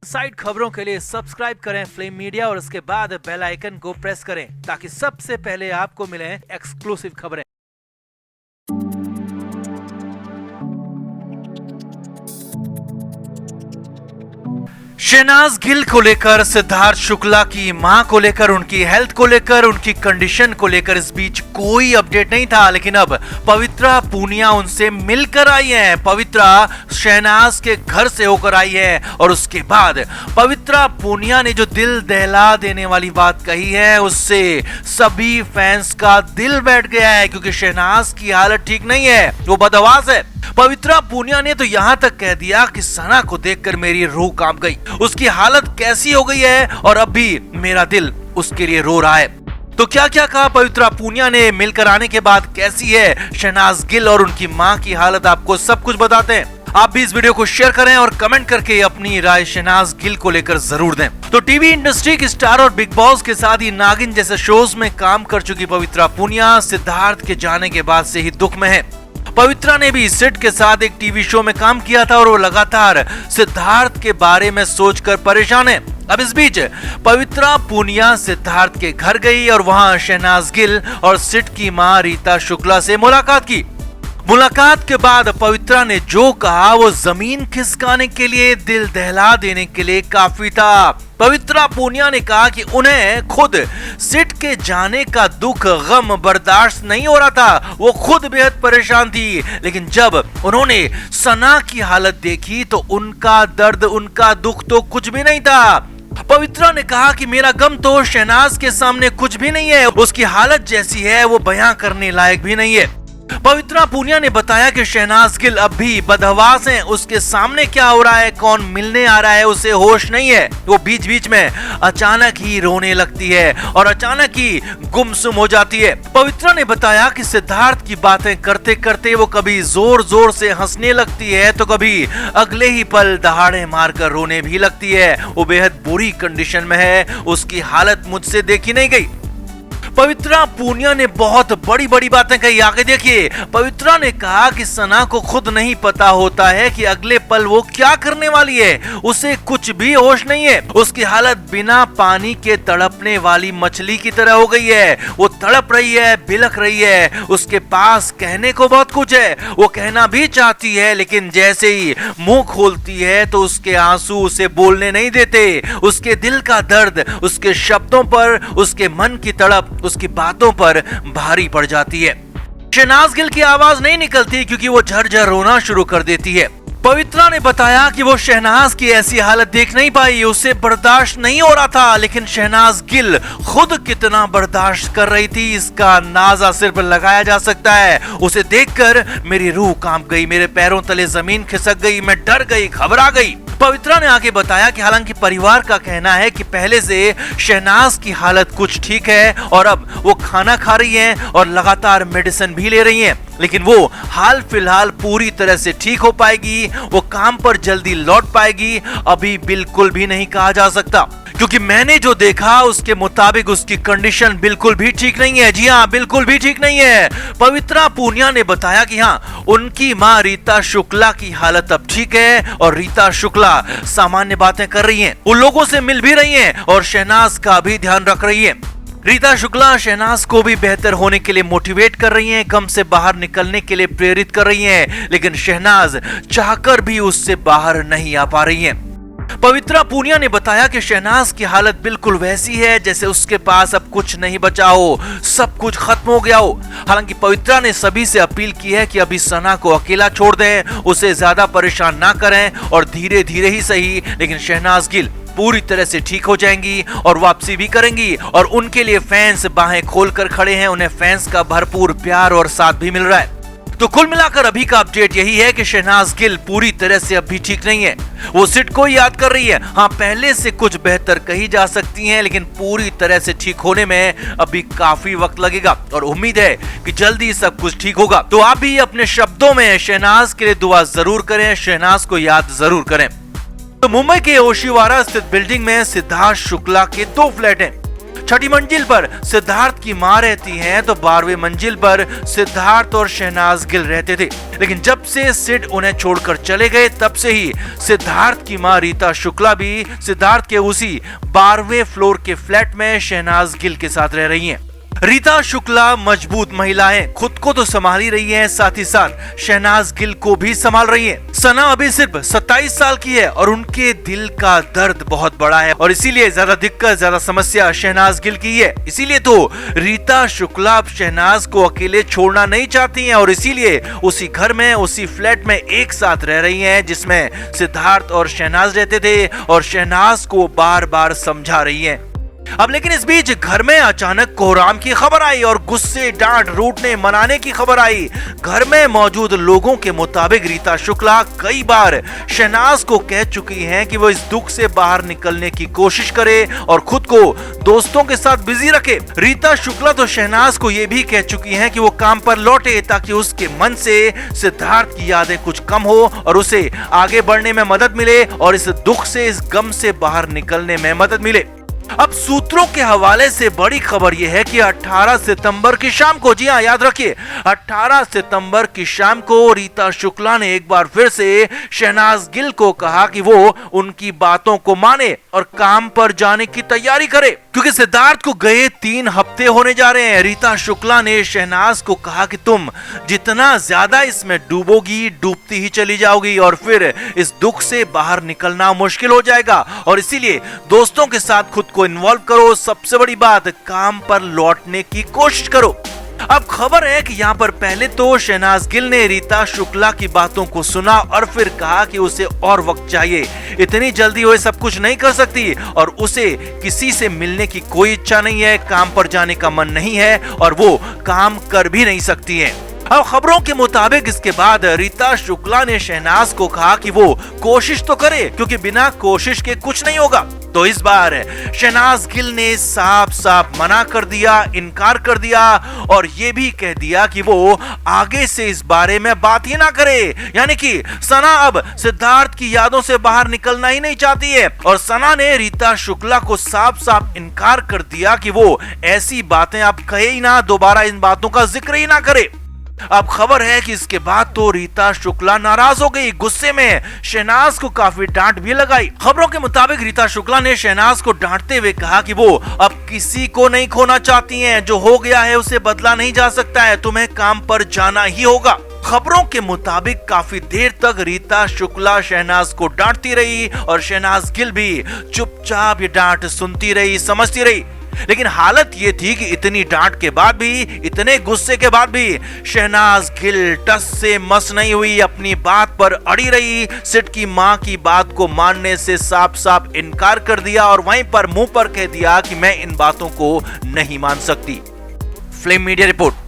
Side खबरों के लिए सब्सक्राइब करें फ्लेम मीडिया और उसके बाद बेल आइकन को प्रेस करें ताकि सबसे पहले आपको मिले एक्सक्लूसिव खबरें। शहनाज गिल को लेकर, सिद्धार्थ शुक्ला की मां को लेकर, उनकी हेल्थ को लेकर, उनकी कंडीशन को लेकर इस बीच कोई अपडेट नहीं था, लेकिन अब पवित्रा पूनिया उनसे मिलकर आई हैं। पवित्रा शहनाज के घर से होकर आई है और उसके बाद पवित्रा पूनिया ने जो दिल दहला देने वाली बात कही है उससे सभी फैंस का दिल बैठ गया है, क्योंकि शहनाज की हालत ठीक नहीं है, वो बदहवास है। पवित्रा पूनिया ने तो यहां तक कह दिया कि सना को देखकर मेरी रूह कांप गई, उसकी हालत कैसी हो गई है और अब भी मेरा दिल उसके लिए रो रहा है। तो क्या क्या कहा पवित्रा पूनिया ने मिलकर आने के बाद, कैसी है शहनाज गिल और उनकी मां की हालत, आपको सब कुछ बताते हैं। आप भी इस वीडियो को शेयर करें और कमेंट करके अपनी राय शहनाज गिल को लेकर जरूर दें। तो टीवी इंडस्ट्री की स्टार और बिग बॉस के साथ ही नागिन जैसे शोज में काम कर चुकी पवित्रा पूनिया सिद्धार्थ के जाने के बाद से ही दुख में है। पवित्रा ने भी सिड के साथ एक टीवी शो में काम किया था और वो लगातार सिद्धार्थ के बारे में सोचकर परेशान है। अब इस बीच पवित्रा पूनिया सिद्धार्थ के घर गई और वहां शहनाज गिल और सिड की मां रीता शुक्ला से मुलाकात की। मुलाकात के बाद पवित्रा ने जो कहा वो जमीन खिसकाने के लिए, दिल दहला देने के लिए काफी था। पवित्रा पूनिया ने कहा कि उन्हें खुद सिड के जाने का दुख गम बर्दाश्त नहीं हो रहा था, वो खुद बेहद परेशान थी, लेकिन जब उन्होंने सना की हालत देखी तो उनका दर्द, उनका दुख तो कुछ भी नहीं था। पवित्रा ने कहा कि मेरा गम तो शहनाज के सामने कुछ भी नहीं है, उसकी हालत जैसी है वो बयां करने लायक भी नहीं है। पवित्रा पूनिया ने बताया कि शहनाज गिल अब भी बदहवास हैं, उसके सामने क्या हो रहा है, कौन मिलने आ रहा है, उसे होश नहीं है। वो बीच बीच में अचानक ही रोने लगती है और अचानक ही गुमसुम हो जाती है। पवित्रा ने बताया कि सिद्धार्थ की बातें करते करते वो कभी जोर जोर से हंसने लगती है तो कभी अगले ही पल दहाड़े मारकर रोने भी लगती है। वो बेहद बुरी कंडीशन में है, उसकी हालत मुझसे देखी नहीं गई। पवित्रा पूनिया ने बहुत बड़ी बड़ी बातें कही, आगे देखिए। पवित्रा ने कहा कि सना को खुद नहीं पता होता है कि अगले पल वो क्या करने वाली है, उसे कुछ भी होश नहीं है। उसकी हालत बिना पानी के तड़पने वाली मछली की तरह हो गई है, वो तड़प रही है, बिलख रही है। उसके पास कहने को बहुत कुछ है, वो कहना भी चाहती है, लेकिन जैसे ही मुंह खोलती है तो उसके आंसू उसे बोलने नहीं देते। उसके दिल का दर्द उसके शब्दों पर, उसके मन की तड़प उसकी बातों पर भारी पड़ जाती है। शहनाज गिल की आवाज नहीं निकलती क्योंकि वो झरझर रोना शुरू कर देती है। पवित्रा ने बताया कि वो शहनाज की ऐसी हालत देख नहीं पाई, उसे बर्दाश्त नहीं हो रहा था, लेकिन शहनाज गिल खुद कितना बर्दाश्त कर रही थी इसका अंदाजा सिर्फ लगाया जा सकता है। उसे देखकर मेरी रूह कांप गई, मेरे पैरों तले जमीन खिसक गई, मैं डर गई, घबरा गई। पवित्रा ने आगे बताया कि हालांकि परिवार का कहना है कि पहले से शहनाज की हालत कुछ ठीक है और अब वो खाना खा रही हैं और लगातार मेडिसिन भी ले रही हैं, लेकिन वो हाल फिलहाल पूरी तरह से ठीक हो पाएगी, वो काम पर जल्दी लौट पाएगी, अभी बिल्कुल भी नहीं कहा जा सकता, क्योंकि मैंने जो देखा उसके मुताबिक उसकी कंडीशन बिल्कुल भी ठीक नहीं है। जी हाँ, बिल्कुल भी ठीक नहीं है। पवित्रा पूनिया ने बताया कि हाँ, उनकी मां रीता शुक्ला की हालत अब ठीक है और रीता शुक्ला सामान्य बातें कर रही हैं, उन लोगों से मिल भी रही हैं और शहनाज का भी ध्यान रख रही है। रीता शुक्ला शहनाज को भी बेहतर होने के लिए मोटिवेट कर रही हैं, गम से बाहर निकलने के लिए प्रेरित कर रही हैं, लेकिन शहनाज चाहकर भी उससे बाहर नहीं आ पा रही हैं। पवित्रा पूनिया ने बताया कि शहनाज की हालत बिल्कुल वैसी है जैसे उसके पास अब कुछ नहीं बचा हो, सब कुछ खत्म हो गया हो। हालांकि पवित्रा ने सभी से अपील की है कि अभी सना को अकेला छोड़ दें, उसे ज्यादा परेशान ना करें और धीरे धीरे ही सही, लेकिन शहनाज गिल पूरी तरह से ठीक हो जाएंगी और वापसी भी करेंगी और उनके लिए फैंस बाहें खोलकर खड़े हैं, उन्हें फैंस का भरपूर प्यार और साथ भी मिल रहा है। तो कुल मिलाकर अभी का अपडेट यही है कि शहनाज गिल पूरी तरह से अभी ठीक नहीं है, वो सिड को याद कर रही है। हाँ, पहले से कुछ बेहतर कही जा सकती हैं, लेकिन पूरी तरह से ठीक होने में अभी काफी वक्त लगेगा और उम्मीद है कि जल्दी सब कुछ ठीक होगा। तो आप भी अपने शब्दों में शहनाज के लिए दुआ जरूर करें, शहनाज को याद जरूर करें। तो मुंबई के ओशिवारा स्थित बिल्डिंग में सिद्धार्थ शुक्ला के 2 फ्लैट हैं। छठी मंजिल पर सिद्धार्थ की मां रहती हैं तो 12वीं मंजिल पर सिद्धार्थ और शहनाज गिल रहते थे। लेकिन जब से सिड उन्हें छोड़कर चले गए तब से ही सिद्धार्थ की मां रीता शुक्ला भी सिद्धार्थ के उसी 12वें फ्लोर के फ्लैट में शहनाज गिल के साथ रह रही हैं। रीता शुक्ला मजबूत महिला है, खुद को तो संभाल ही रही है, साथ ही साथ शहनाज गिल को भी संभाल रही है। सना अभी सिर्फ 27 साल की है और उनके दिल का दर्द बहुत बड़ा है और इसीलिए ज्यादा दिक्कत, ज्यादा समस्या शहनाज गिल की है। इसीलिए तो रीता शुक्ला अब शहनाज को अकेले छोड़ना नहीं चाहती हैं और इसीलिए उसी घर में, उसी फ्लैट में एक साथ रह रही हैं जिसमें सिद्धार्थ और शहनाज रहते थे और शहनाज को बार बार समझा रही हैं। अब लेकिन इस बीच घर में अचानक कोहराम की खबर आई और गुस्से, डांट, रूठने, मनाने की खबर आई। घर में मौजूद लोगों के मुताबिक रीता शुक्ला कई बार शहनाज को कह चुकी हैं कि वो इस दुख से बाहर निकलने की कोशिश करे और खुद को दोस्तों के साथ बिजी रखे। रीता शुक्ला तो शहनाज को ये भी कह चुकी हैं कि वो काम पर लौटे ताकि उसके मन से सिद्धार्थ की यादें कुछ कम हो और उसे आगे बढ़ने में मदद मिले और इस दुख से, इस गम से बाहर निकलने में मदद मिले। अब सूत्रों के हवाले से बड़ी खबर यह है कि 18 सितंबर की शाम को, जी हां याद रखिए, 18 सितंबर की शाम को रीता शुक्ला ने एक बार फिर से शहनाज गिल को कहा कि वो उनकी बातों को माने और काम पर जाने की तैयारी करे क्योंकि सिद्धार्थ को गए 3 हफ्ते होने जा रहे हैं। रीता शुक्ला ने शहनाज को कहा कि तुम जितना ज्यादा इसमें डूबोगी, डूबती ही चली जाओगी और फिर इस दुख से बाहर निकलना मुश्किल हो जाएगा और इसीलिए दोस्तों के साथ खुद को इन्वॉल्व करो। सबसे बड़ी बात, काम पर लौटने की कोशिश करो। अब खबर है कि यहाँ पर पहले तो शहनाज गिल ने रीता शुक्ला की बातों को सुना और फिर कहा कि उसे और वक्त चाहिए, इतनी जल्दी वो सब कुछ नहीं कर सकती और उसे किसी से मिलने की कोई इच्छा नहीं है, काम पर जाने का मन नहीं है और वो काम कर भी नहीं सकती है। अब खबरों के मुताबिक इसके बाद रीता शुक्ला ने शहनाज को कहा कि वो कोशिश तो करे क्योंकि बिना कोशिश के कुछ नहीं होगा। तो इस बार शहनाज गिल ने साफ साफ मना कर दिया, इनकार कर दिया और ये भी कह दिया कि वो आगे से इस बारे में बात ही ना करे। यानी कि सना अब सिद्धार्थ की यादों से बाहर निकलना ही नहीं चाहती है और सना ने रीता शुक्ला को साफ साफ इनकार कर दिया कि वो ऐसी बातें आप कहे ही ना, दोबारा इन बातों का जिक्र ही ना करे। अब खबर है कि इसके बाद तो रीता शुक्ला नाराज हो गई, गुस्से में शहनाज को काफी डांट भी लगाई। खबरों के मुताबिक रीता शुक्ला ने शहनाज को डांटते हुए कहा कि वो अब किसी को नहीं खोना चाहती हैं, जो हो गया है उसे बदला नहीं जा सकता है, तुम्हें काम पर जाना ही होगा। खबरों के मुताबिक काफी देर तक रीता शुक्ला शहनाज को डांटती रही और शहनाज गिल भी चुपचाप ये डांट सुनती रही, समझती रही। लेकिन हालत ये थी कि इतनी डांट के बाद भी, इतने गुस्से के बाद भी शहनाज गिल टस से मस नहीं हुई, अपनी बात पर अड़ी रही। सिड की मां की बात को मानने से साफ साफ इनकार कर दिया और वहीं पर मुंह पर कह दिया कि मैं इन बातों को नहीं मान सकती। Flame media report.